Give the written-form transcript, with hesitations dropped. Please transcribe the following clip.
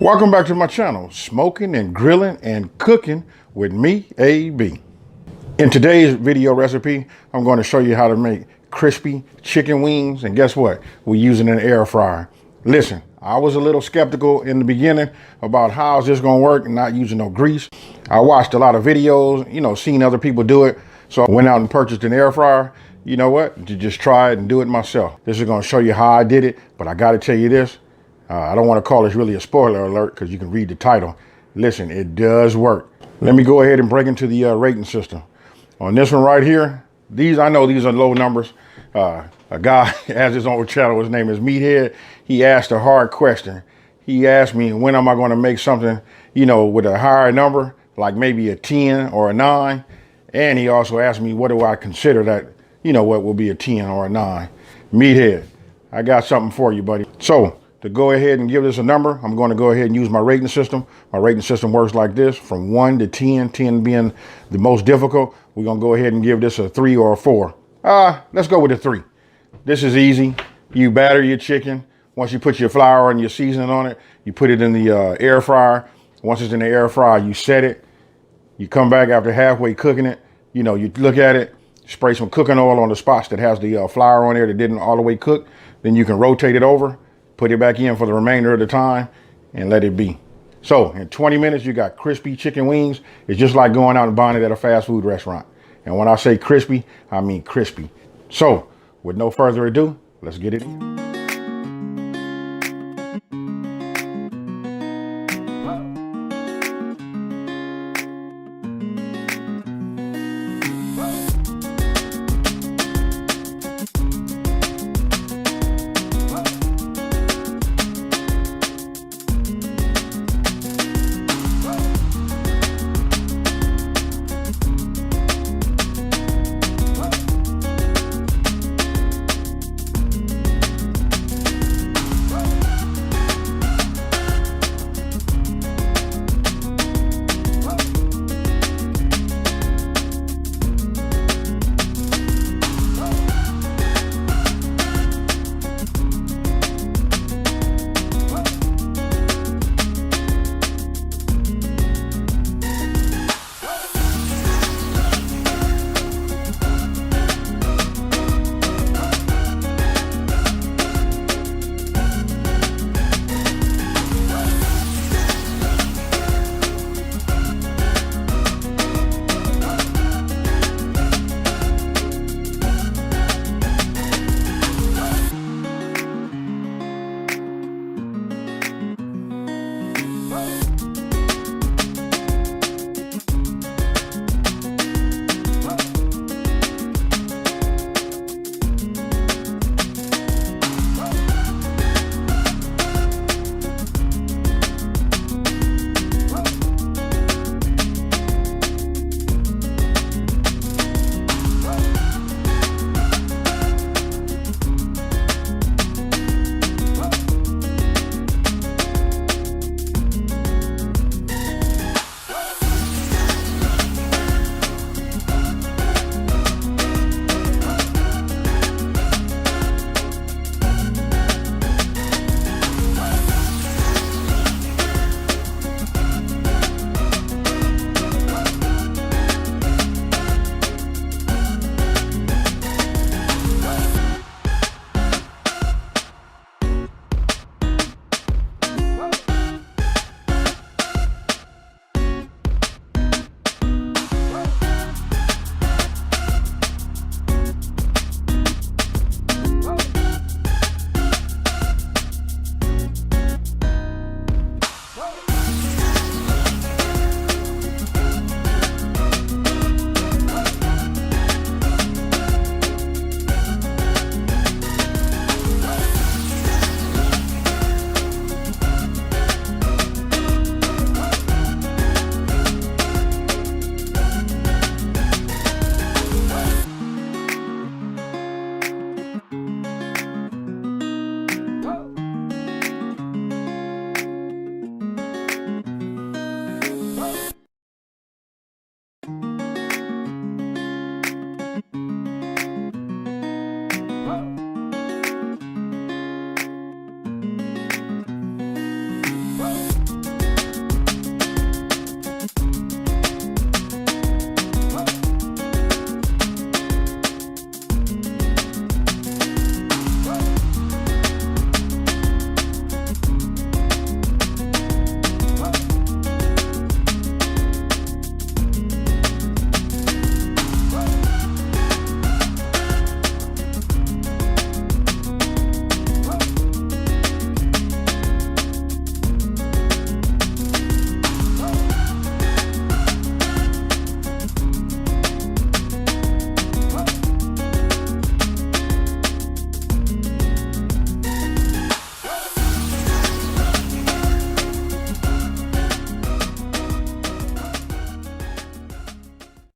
Welcome back to my channel, Smoking and Grilling and Cooking with me, AB. In today's video recipe, I'm going to show you how to make crispy chicken wings. And guess what? We're using an air fryer. Listen, I was a little skeptical in the beginning about how is this going to work and not using no grease. I watched a lot of videos, seen other people do it. So I went out and purchased an air fryer. You know what? To just try it and do it myself. This is going to show you how I did it, but I got to tell you this. I don't want to call this really a spoiler alert because you can read the title. Listen, it does work. Let me go ahead and break into the rating system. On this one right here, I know these are low numbers. A guy has his own channel. His name is Meathead. He asked a hard question. He asked me, when am I going to make something, with a higher number, like maybe a 10 or a 9. And he also asked me, what do I consider that, what will be a 10 or a 9. Meathead, I got something for you, buddy. So, to go ahead and give this a number, I'm going to go ahead and use my rating system. My rating system works like this, from 1 to 10, 10 being the most difficult. We're going to go ahead and give this a 3 or a 4. Let's go with a 3. This is easy. You batter your chicken. Once you put your flour and your seasoning on it, you put it in the air fryer. Once it's in the air fryer, you set it. You come back after halfway cooking it. You look at it, spray some cooking oil on the spots that has the flour on there that didn't all the way cook. Then you can rotate it over. Put it back in for the remainder of the time and let it be. So in 20 minutes, you got crispy chicken wings. It's just like going out and buying it at a fast food restaurant. And when I say crispy, I mean crispy. So with no further ado, let's get it in.